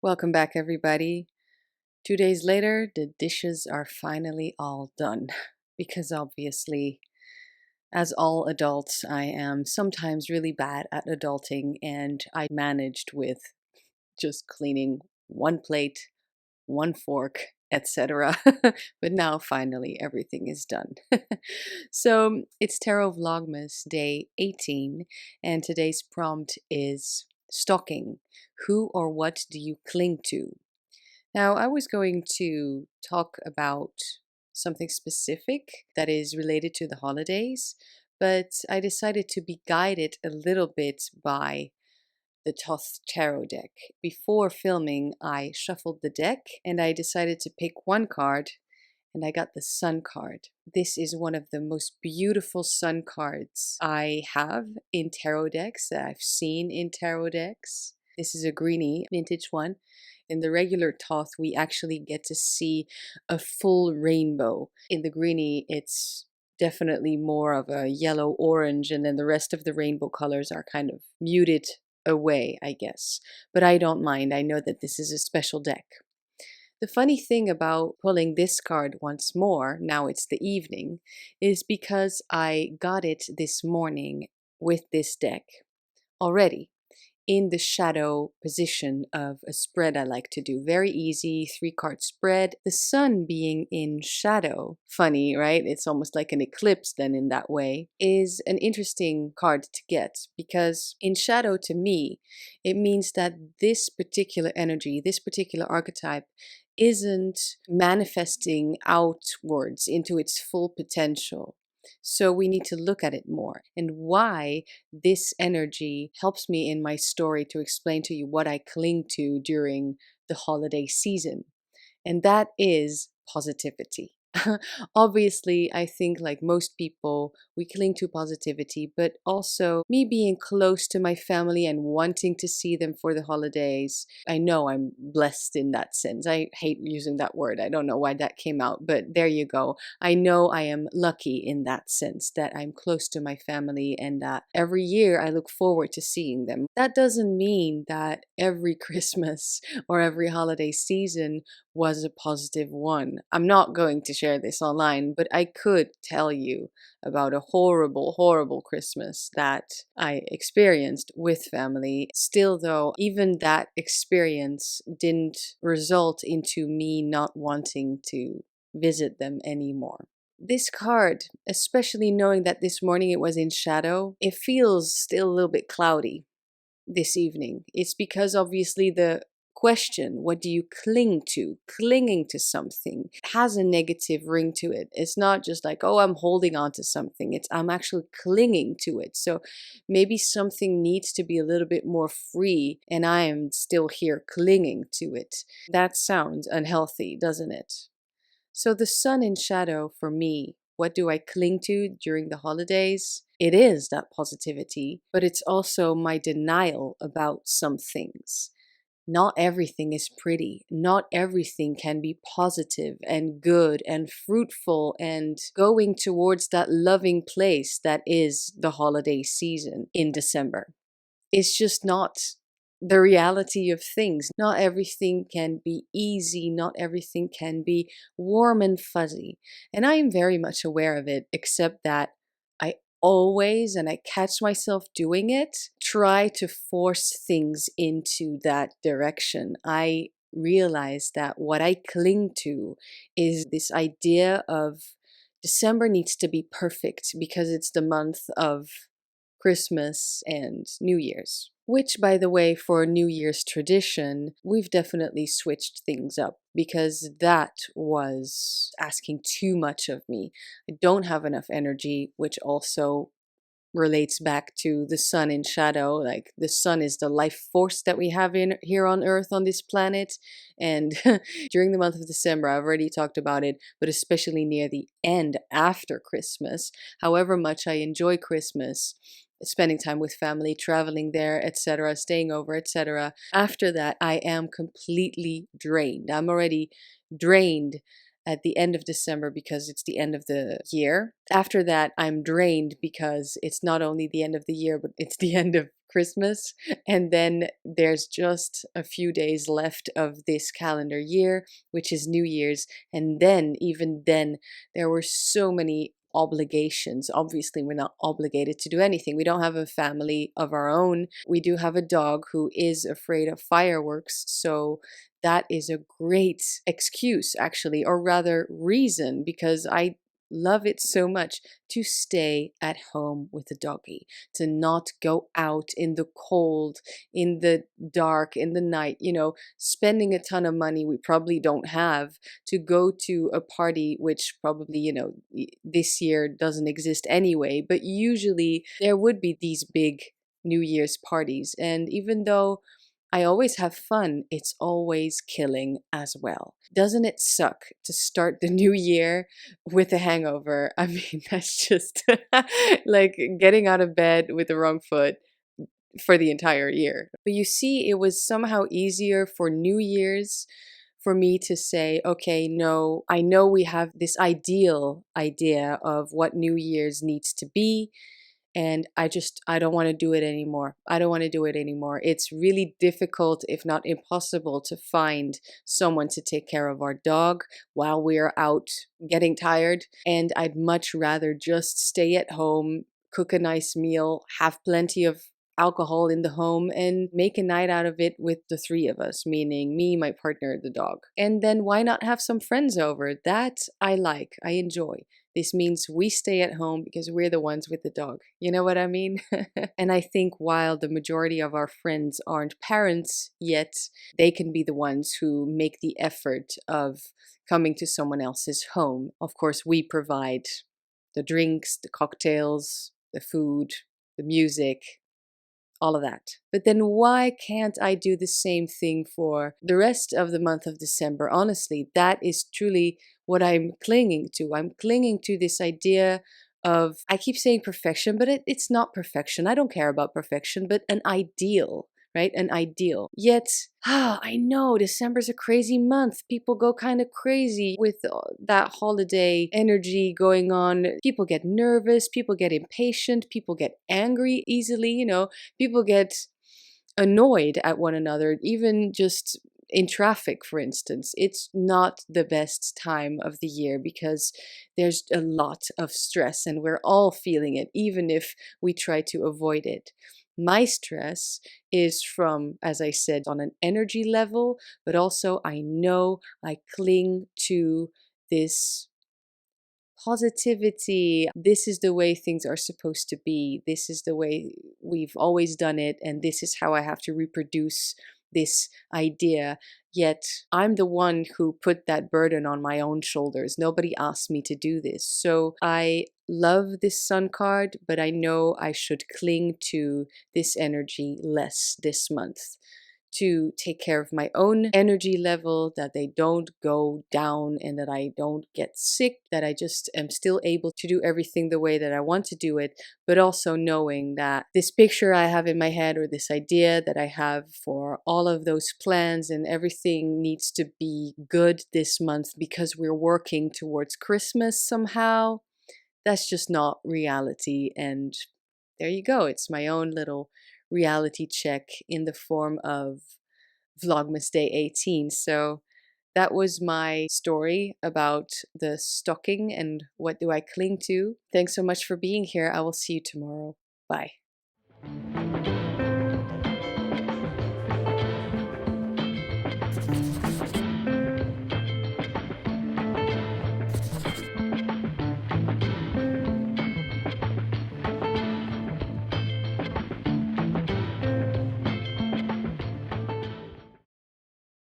Welcome back, everybody. 2 days later, the dishes are finally all done. Because obviously, as all adults, I am sometimes really bad at adulting, and I managed with just cleaning one plate, one fork, etc. But now finally everything is done. So it's Tarot Vlogmas day 18, and today's prompt is stalking. Who or what do you cling to? Now, I was going to talk about something specific that is related to the holidays, but I decided to be guided a little bit by the Thoth Tarot deck. Before filming, I shuffled the deck and I decided to pick one card, and I got the Sun card. This is one of the most beautiful Sun cards I have in tarot decks that I've seen in tarot decks. This is a greenie vintage one. In the regular Thoth, we actually get to see a full rainbow. In the greenie, it's definitely more of a yellow orange, and then the rest of the rainbow colors are kind of muted away, I guess. But I don't mind. I know that this is a special deck. The funny thing about pulling this card once more, now it's the evening, is because I got it this morning with this deck already in the shadow position of a spread I like to do. Very easy, 3-card spread. The sun being in shadow, funny, right? It's almost like an eclipse then in that way, is an interesting card to get because in shadow to me, it means that this particular energy, this particular archetype isn't manifesting outwards into its full potential. So we need to look at it more and why this energy helps me in my story to explain to you what I cling to during the holiday season. And that is positivity. Obviously, I think like most people, we cling to positivity, but also me being close to my family and wanting to see them for the holidays. I know I'm blessed in that sense. I hate using that word. I don't know why that came out, but there you go. I know I am lucky in that sense that I'm close to my family and that every year I look forward to seeing them. That doesn't mean that every Christmas or every holiday season was a positive one. I'm not going to share this online, but I could tell you about a horrible, horrible Christmas that I experienced with family. Still, though, even that experience didn't result into me not wanting to visit them anymore. This card, especially knowing that this morning it was in shadow, it feels still a little bit cloudy this evening. It's because obviously the question, what do you cling to? Clinging to something has a negative ring to it. It's not just like, oh, I'm holding on to something. It's I'm actually clinging to it. So maybe something needs to be a little bit more free and I am still here clinging to it. That sounds unhealthy, doesn't it? So the sun in shadow for me, what do I cling to during the holidays? It is that positivity, but it's also my denial about some things. Not everything is pretty. Not everything can be positive and good and fruitful and going towards that loving place that is the holiday season in December. It's just not the reality of things. Not everything can be easy. Not everything can be warm and fuzzy. And I am very much aware of it, except that I always, and I catch myself doing it, try to force things into that direction. I realize that what I cling to is this idea of December needs to be perfect because it's the month of Christmas and New Year's. Which, by the way, for New Year's tradition, we've definitely switched things up because that was asking too much of me. I don't have enough energy, which also relates back to the sun in shadow. Like the sun is the life force that we have in here on Earth on this planet. And during the month of December, I've already talked about it, but especially near the end after Christmas, however much I enjoy Christmas, spending time with family, traveling there, etc., staying over, etc. After that, I am completely drained. I'm already drained at the end of December because it's the end of the year. After that, I'm drained because it's not only the end of the year, but it's the end of Christmas, and then there's just a few days left of this calendar year, which is New Year's. And then, even then, there were so many obligations. Obviously, we're not obligated to do anything. We don't have a family of our own. We do have a dog who is afraid of fireworks, so that is a great excuse, actually, or rather reason, because I love it so much to stay at home with the doggy, to not go out in the cold, in the dark, in the night, spending a ton of money we probably don't have to go to a party, which probably, this year doesn't exist anyway, but usually there would be these big New Year's parties. And even though I always have fun, it's always killing as well. Doesn't it suck to start the new year with a hangover? I mean, that's just like getting out of bed with the wrong foot for the entire year. But you see, it was somehow easier for New Year's for me to say, okay, no, I know we have this ideal idea of what New Year's needs to be, and I don't want to do it anymore. I don't want to do it anymore. It's really difficult, if not impossible, to find someone to take care of our dog while we're out getting tired. And I'd much rather just stay at home, cook a nice meal, have plenty of alcohol in the home, and make a night out of it with the three of us, meaning me, my partner, the dog. And then why not have some friends over? That I like, I enjoy. This means we stay at home because we're the ones with the dog. You know what I mean? And I think while the majority of our friends aren't parents yet, they can be the ones who make the effort of coming to someone else's home. Of course, we provide the drinks, the cocktails, the food, the music, all of that. But then why can't I do the same thing for the rest of the month of December? Honestly, that is truly what I'm clinging to. I'm clinging to this idea of, I keep saying perfection, but it's not perfection. I don't care about perfection, but an ideal, right? An ideal. Yet, I know December's a crazy month. People go kind of crazy with that holiday energy going on. People get nervous, people get impatient, people get angry easily, people get annoyed at one another, even just in traffic, for instance. It's not the best time of the year because there's a lot of stress and we're all feeling it, even if we try to avoid it. My stress is from, as I said, on an energy level, but also I know I cling to this positivity. This is the way things are supposed to be. This is the way we've always done it, and this is how I have to reproduce this idea. Yet I'm the one who put that burden on my own shoulders. Nobody asked me to do this. So I love this sun card, but I know I should cling to this energy less this month, to take care of my own energy level, that they don't go down and that I don't get sick, that I just am still able to do everything the way that I want to do it, but also knowing that this picture I have in my head, or this idea that I have for all of those plans and everything, needs to be good this month because we're working towards Christmas somehow. That's just not reality. And there you go. It's my own little reality check in the form of Vlogmas Day 18. So that was my story about the stocking and what do I cling to. Thanks so much for being here. I will see you tomorrow. Bye.